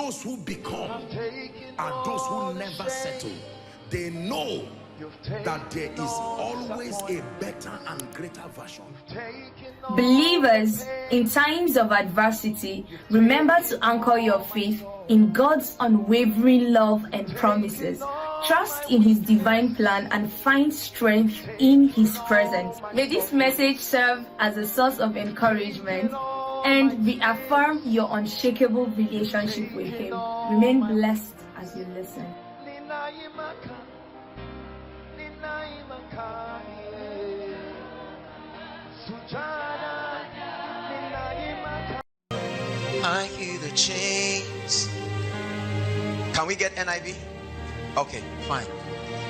those who become are those who never settle. They know that there is always a better and greater version. Believers, in times of adversity, remember to anchor your faith in God's unwavering love and promises. Trust in His divine plan and find strength in His presence. May this message serve as a source of encouragement and reaffirm your unshakable relationship with Him. Remain blessed as you listen. I hear the chains. Can we get NIV? Okay, fine.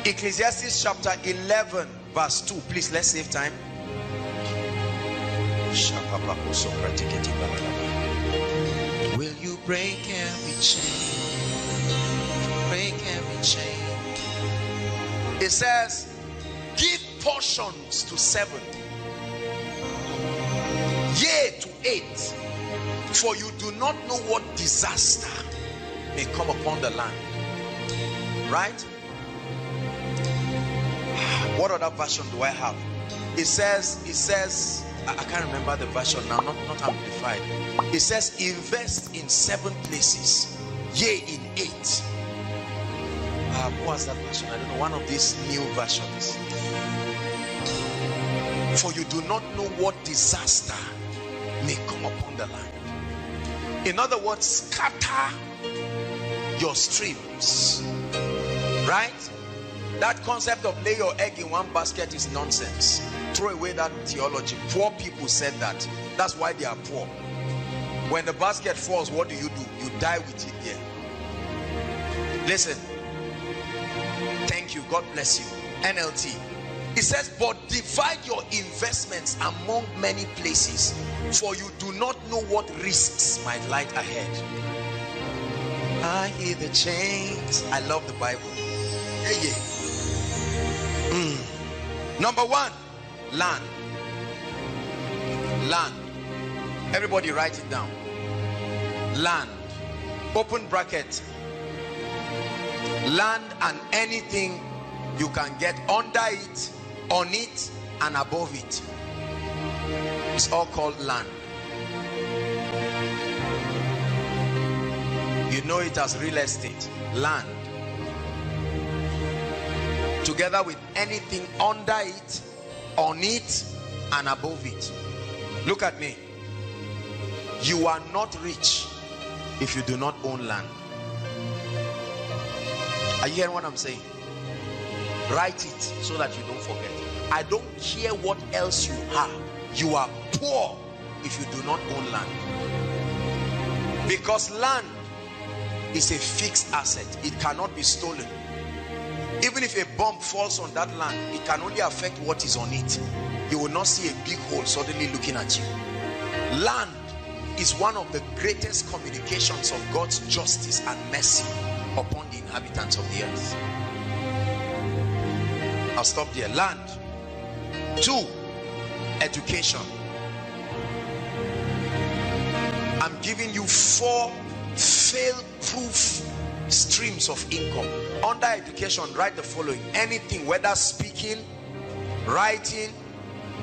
Ecclesiastes chapter 11 verse 2. Please, let's save time. Will you break every chain? Break every chain. It says, give portions to 7, yea to 8, for you do not know what disaster may come upon the land. Right? What other version do I have? It says, I can't remember the version now, not amplified. It says, invest in 7 places, yea in 8. What was that version? I don't know, one of these new versions. For you do not know what disaster may come upon the land. In other words, scatter your streams. Right? That concept of lay your egg in one basket is nonsense. Throw away that theology. Poor people said that. That's why they are poor. When the basket falls, what do? You die with it there. Listen. Thank you. God bless you. NLT. It says, but divide your investments among many places, for you do not know what risks might lie ahead. I hear the chains. I love the Bible. Yeah. Number 1, land. Land. Everybody write it down. Land. Open bracket. Land and anything you can get under it, on it, and above it. It's all called land. You know it as real estate. Land. Together with anything under it, on it, and above it. Look at me. You are not rich if you do not own land. Are you hearing what I'm saying? Write it so that you don't forget. I don't care what else you are. You are poor if you do not own land. Because land is a fixed asset. It cannot be stolen. Even if a bomb falls on that land, it can only affect what is on it. You will not see a big hole suddenly looking at you. Land is one of the greatest communications of God's justice and mercy upon the inhabitants of the earth. I'll stop there. Land. 2, education. I'm giving you 4 fail-proof streams of income. Under education, write the following: anything, whether speaking, writing,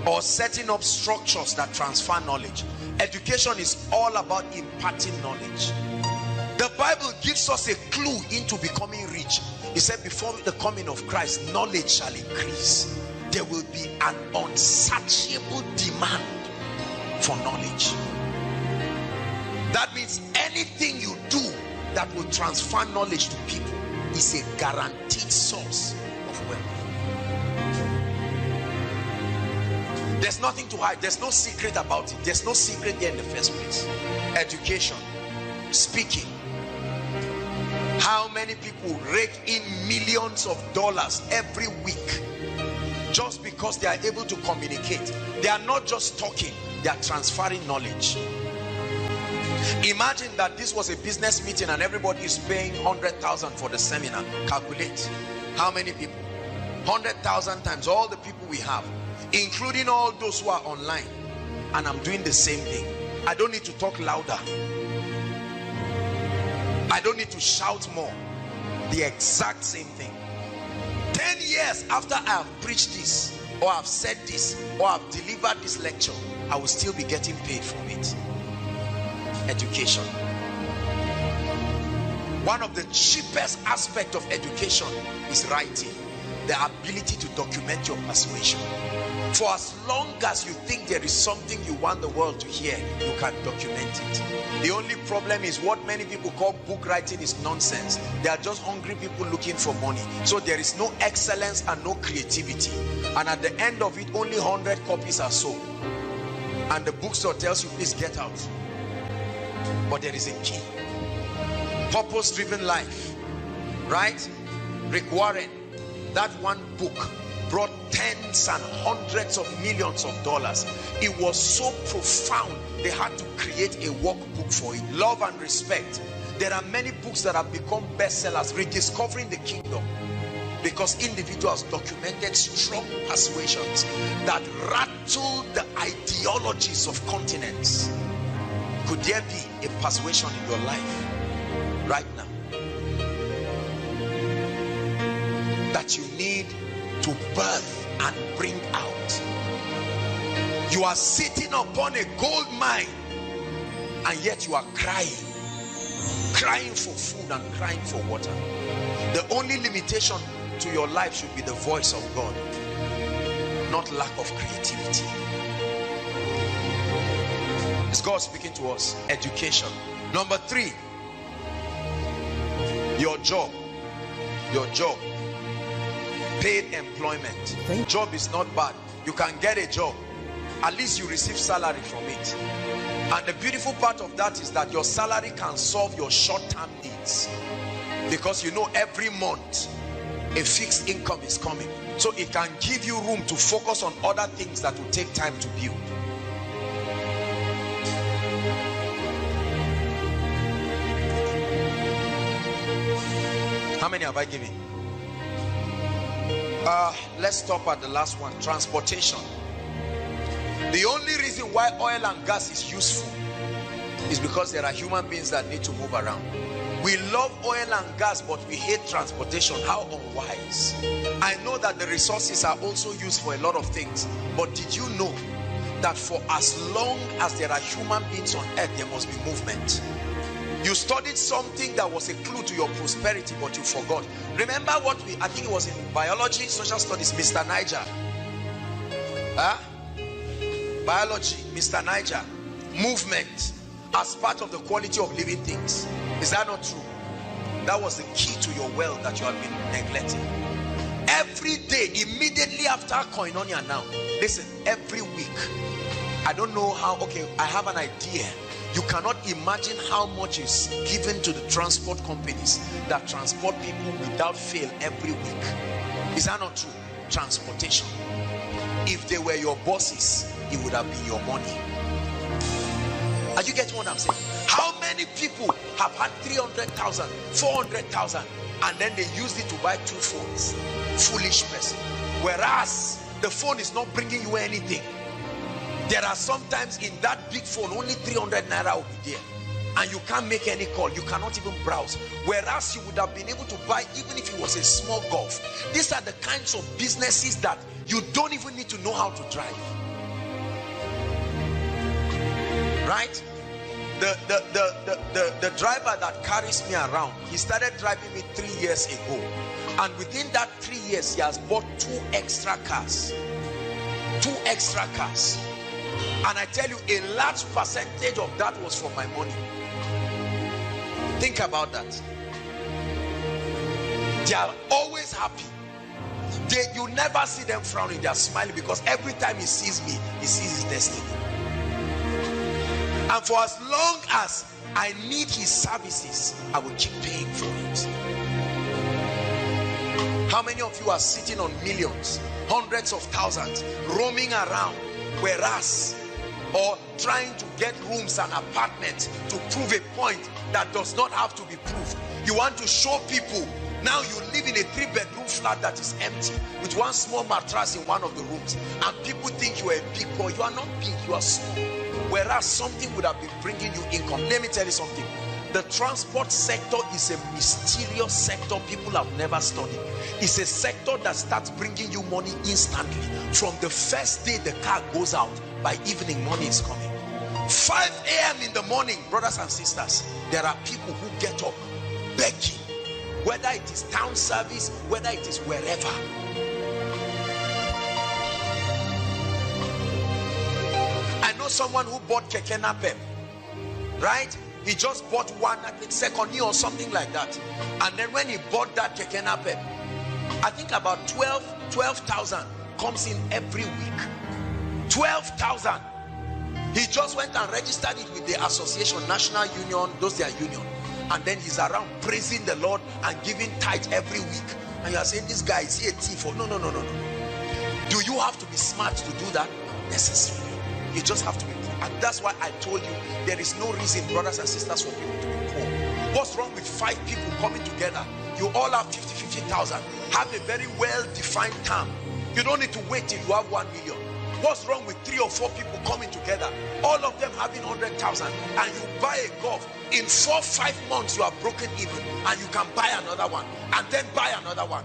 or setting up structures that transfer knowledge. Education is all about imparting knowledge. The Bible gives us a clue into becoming rich. It said, before the coming of Christ, knowledge shall increase. There will be an unsatiable demand for knowledge. That means anything you do that will transfer knowledge to people is a guaranteed source of wealth. There's nothing to hide. There's no secret about it. There's no secret there in the first place. Education, speaking. How many people rake in millions of dollars every week just because they are able to communicate? They are not just talking, they are transferring knowledge. Imagine that this was a business meeting and everybody is paying 100,000 for the seminar. Calculate how many people. 100,000 times all the people we have, including all those who are online. And I'm doing the same thing. I don't need to talk louder. I don't need to shout more. The exact same thing. 10 years after I have preached this, or I've said this, or I've delivered this lecture, I will still be getting paid from it. Education. One of the cheapest aspects of education is writing. The ability to document your persuasion. For as long as you think there is something you want the world to hear, you can document it. The only problem is what many people call book writing is nonsense. They are just hungry people looking for money. So there is no excellence and no creativity. And at the end of it, only 100 copies are sold. And the bookstore tells you, please get out. But there is a key. Purpose-driven life. Right? Rick Warren, that one book brought tens and hundreds of millions of dollars. It was so profound, they had to create a workbook for it. Love and Respect. There are many books that have become bestsellers. Rediscovering the Kingdom. Because individuals documented strong persuasions that rattled the ideologies of continents. Could there be a persuasion in your life right now that you need to birth and bring out? You are sitting upon a gold mine and yet you are crying for food and crying for water. The only limitation to your life should be the voice of God, not lack of creativity. Is God speaking to us? Education. Number 3, your job. Paid employment. Job is not bad. You can get a job. At least you receive salary from it. And the beautiful part of that is that your salary can solve your short-term needs. Because you know every month a fixed income is coming. So it can give you room to focus on other things that will take time to build. How many have I given? Let's stop at the last one. Transportation. The only reason why oil and gas is useful is because there are human beings that need to move around. We love oil and gas, but we hate transportation. How unwise. I know that the resources are also used for a lot of things, but did you know that for as long as there are human beings on earth, there must be movement? You studied something that was a clue to your prosperity, but you forgot. Remember what I think it was in biology, social studies, Mr. Niger. Biology, Mr. Niger. Movement as part of the quality of living things. Is that not true? That was the key to your wealth that you have been neglecting. Every day, immediately after Koinonia now, listen, every week, I don't know how, okay, I have an idea. You cannot imagine how much is given to the transport companies that transport people without fail every week. Is that not true? Transportation. If they were your bosses, it would have been your money. Are you getting what I'm saying? How many people have had 300,000, 400,000, and then they used it to buy 2 phones? Foolish person. Whereas the phone is not bringing you anything. There are sometimes in that big phone only 300 naira will be there, and you can't make any call. You cannot even browse. Whereas you would have been able to buy even if it was a small golf. These are the kinds of businesses that you don't even need to know how to drive. Right? The driver that carries me around, he started driving me 3 years ago, and within that 3 years he has bought 2 extra cars. 2 extra cars. And I tell you, a large percentage of that was from my money. Think about that. They are always happy. You never see them frowning. They are smiling because every time he sees me, he sees his destiny. And for as long as I need his services, I will keep paying for it. How many of you are sitting on millions, hundreds of thousands, roaming around, whereas, or trying to get rooms and apartments to prove a point that does not have to be proved? You want to show people. Now you live in a 3-bedroom flat that is empty with 1 small mattress in one of the rooms, and people think you are a big boy. You are not big, you are small. Whereas something would have been bringing you income. Let me tell you something. The transport sector is a mysterious sector people have never studied. It's a sector that starts bringing you money instantly. From the first day the car goes out, by evening money is coming. 5 a.m. in the morning, brothers and sisters, there are people who get up begging, whether it is town service, whether it is wherever. I know someone who bought keke napep, right? He just bought one, I think second year or something like that. And then when he bought that keke napep, I think about 12,000 comes in every week. 12,000. He just went and registered it with the association, national union, those their union. And then he's around praising the Lord and giving tithe every week. And you are saying, this guy, is he a thief? No. Do you have to be smart to do that? Not necessarily. You just have to be poor. And that's why I told you, there is no reason, brothers and sisters, for people to be poor. What's wrong with 5 people coming together? You all have 50,000. Have a very well-defined term. You don't need to wait till you have 1 million. What's wrong with 3 or 4 people coming together, all of them having 100,000, and you buy a golf? In 4-5 months you are broken even, and you can buy another one, and then buy another one.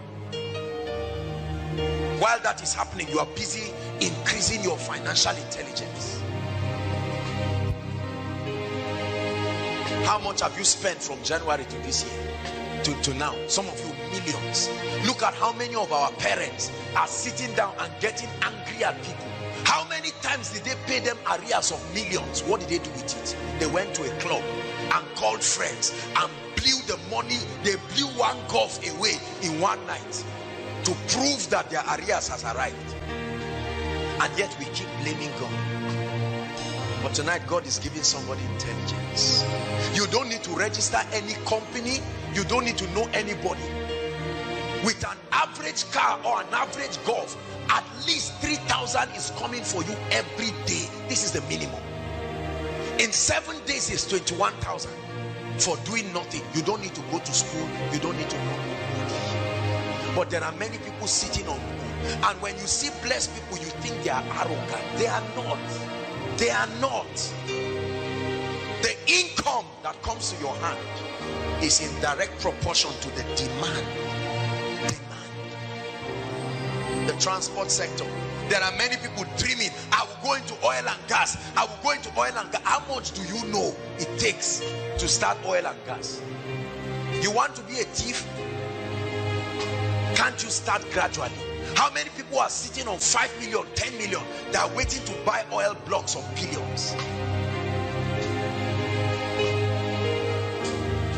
While that is happening, you are busy increasing your financial intelligence. How much have you spent from January to this year to now? Some of you, millions. Look at how many of our parents are sitting down and getting angry at people. How many times did they pay them arrears of millions? What did they do with it? They went to a club and called friends and blew the money. They blew one golf away in one night to prove that their arrears has arrived. And yet we keep blaming God. But tonight God is giving somebody intelligence. You don't need to register any company. You don't need to know anybody. With an average car or an average golf, at least 3,000 is coming for you every day. This is the minimum. In 7 days is 21,000 for doing nothing. You don't need to go to school. You don't need to know. But there are many people sitting on pool, and when you see blessed people, you think they are arrogant. They are not. They are not. The income that comes to your hand is in direct proportion to the demand. The transport sector. There are many people dreaming, I will go into oil and gas. I will go into oil and gas. How much do you know it takes to start oil and gas? You want to be a thief? Can't you start gradually? How many people are sitting on 5 million, 10 million? They are waiting to buy oil blocks of billions.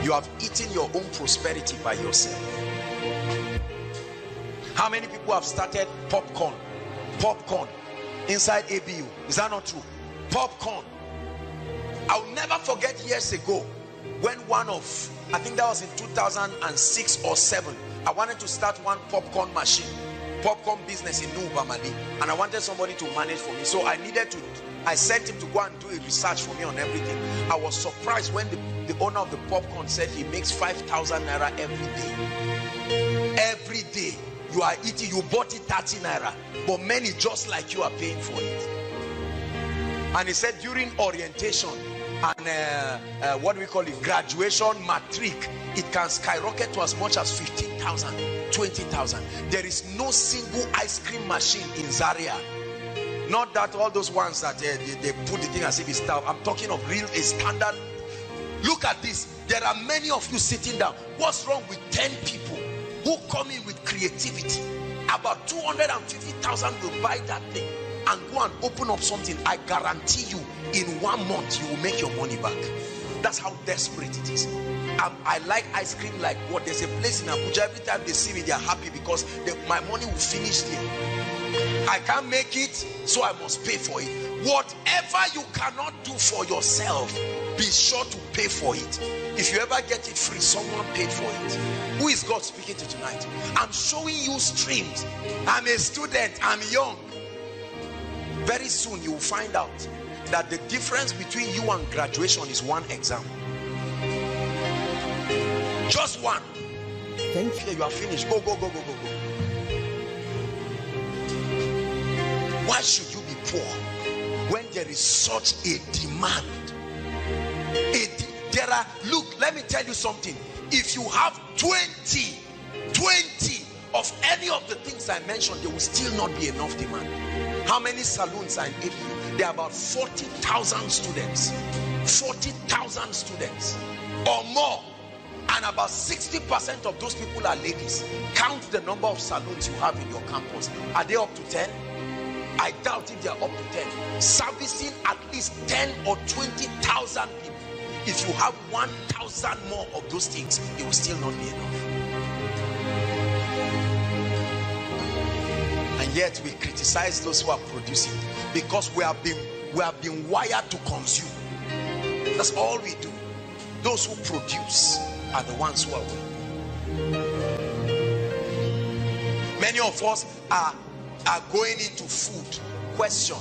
You have eaten your own prosperity by yourself. How many people have started popcorn inside ABU? Is that not true? Popcorn. I'll never forget years ago when one of, I think that was in 2006 or 7, I wanted to start one popcorn machine, popcorn business in Nubamali, and I wanted somebody to manage for me. So I sent him to go and do a research for me on everything. I was surprised when the owner of the popcorn said he makes 5,000 naira every day. Every day. You are eating, you bought it 30 naira, but many just like you are paying for it. And he said during orientation and what do we call it, graduation, matric, it can skyrocket to as much as 15,000, 20,000. There is no single ice cream machine in Zaria. Not that all those ones that they put the thing as if it's stuff. I'm talking of real, a standard. Look at this. There are many of you sitting down. What's wrong with 10 people who come in with creativity? About 250,000 will buy that thing and go and open up something. I guarantee you, in 1 month you will make your money back. That's how desperate it is. I like ice cream like what? There's a place in Abuja, every time they see me they are happy because my money will finish there. I can't make it, so I must pay for it. Whatever you cannot do for yourself, be sure to pay for it. If you ever get it free, someone paid for it. Who is God speaking to tonight? I'm showing you streams. I'm a student, I'm young. Very soon you will find out that the difference between you and graduation is one exam. Just one. Thank you. You are finished. Go. Why should you be poor when there is such a demand? Look, let me tell you something. If you have 20 of any of the things I mentioned, there will still not be enough demand. How many saloons are in ABU? There are about 40,000 students. 40,000 students or more. And about 60% of those people are ladies. Count the number of saloons you have in your campus. Are they up to 10? I doubt if they are up to 10. Servicing at least 10 or 20,000 people. If you have 1,000 more of those things, it will still not be enough. And yet we criticize those who are producing, because we have been wired to consume. That's all we do. Those who produce are the ones who are winning. Many of us are going into food. Question: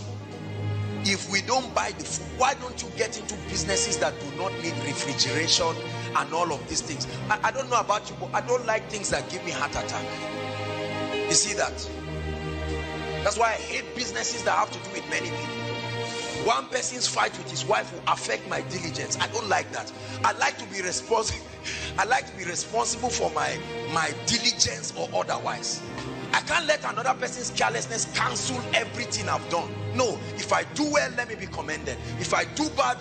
if we don't buy the food, why don't you get into businesses that do not need refrigeration and all of these things? I don't know about you, but I don't like things that give me heart attack. You see that? That's why I hate businesses that have to do with many people. One person's fight with his wife will affect my diligence. I don't like that. I like to be responsible. I like to be responsible for my diligence or otherwise. I can't let another person's carelessness cancel everything I've done. No, if I do well, let me be commended. If I do bad,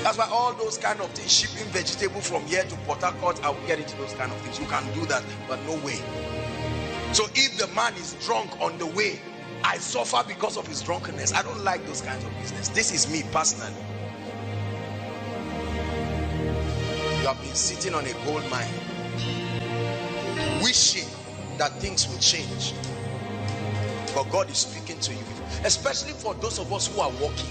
that's why all those kind of things, shipping vegetable from here to Port Harcourt, I will get into those kind of things. You can do that, but no way. So if the man is drunk on the way, I suffer because of his drunkenness. I don't like those kinds of business. This is me personally. You have been sitting on a gold mine, wishing that things will change, but God is speaking to you. Especially for those of us who are working,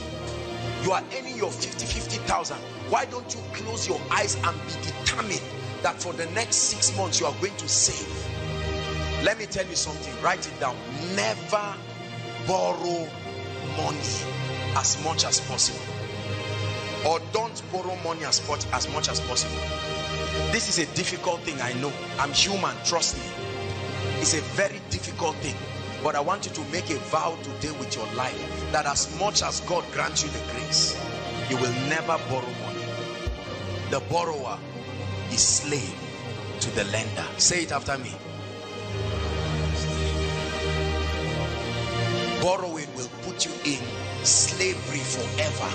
you are earning your 50,000. Why don't you close your eyes and be determined that for the next 6 months you are going to save? Let me tell you something, write it down. Never borrow money as much as possible, or don't borrow money as much as possible. This is a difficult thing, I know. I'm human, trust me. It's a very difficult thing, but I want you to make a vow today with your life that as much as God grants you the grace, you will never borrow money. The borrower is slave to the lender. Say it after me. Borrowing will put you in slavery forever.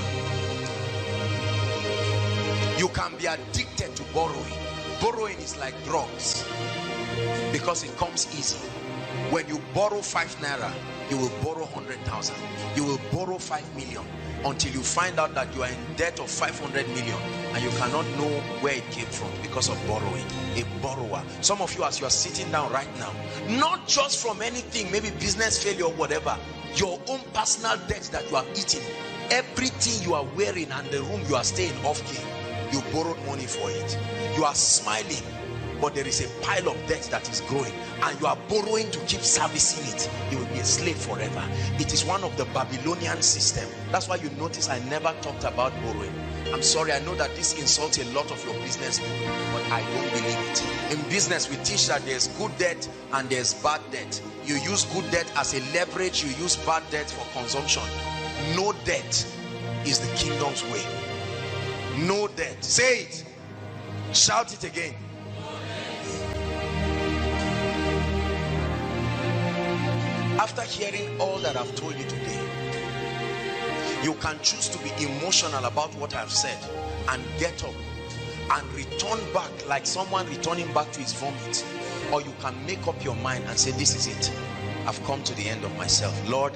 You can be addicted to borrowing. Borrowing is like drugs because it comes easy. When you borrow 5 naira, you will borrow 100,000. You will borrow 5 million until you find out that you are in debt of 500 million and you cannot know where it came from because of borrowing. A borrower. Some of you, as you are sitting down right now, not just from anything, maybe business failure or whatever, your own personal debt that you have eaten, everything you are wearing and the room you are staying off key, you borrowed money for it. You are smiling, but there is a pile of debt that is growing and you are borrowing to keep servicing it. You will be a slave forever. It is one of the Babylonian system. That's why you notice I never talked about borrowing. I'm sorry, I know that this insults a lot of your business people, but I don't believe it. In business, we teach that there's good debt and there's bad debt. You use good debt as a leverage, you use bad debt for consumption. No debt is the kingdom's way. No debt. Say it. Shout it again. After hearing all that I've told you today, you can choose to be emotional about what I've said and get up and return back like someone returning back to his vomit. Or you can make up your mind and say, this is it. I've come to the end of myself. Lord,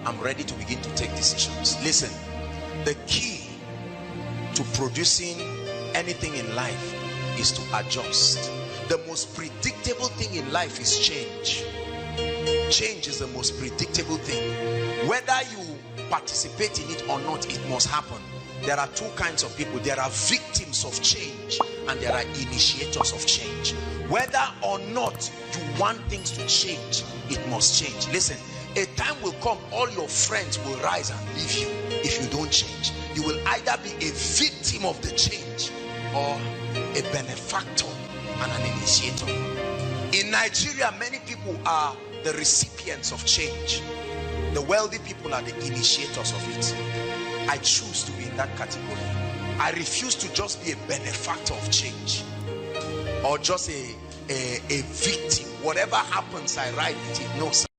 I'm ready to begin to take decisions. Listen, the key to producing anything in life is to adjust. The most predictable thing in life is change. Change is the most predictable thing. Whether you participate in it or not, it must happen. There are two kinds of people. There are victims of change and there are initiators of change. Whether or not you want things to change, it must change. Listen, a time will come, all your friends will rise and leave you if you don't change. You will either be a victim of the change or a benefactor and an initiator. In Nigeria, many people are the recipients of change. The wealthy people are the initiators of it. I choose to be in that category. I refuse to just be a benefactor of change, or just a victim. Whatever happens, I ride with it. No, sir.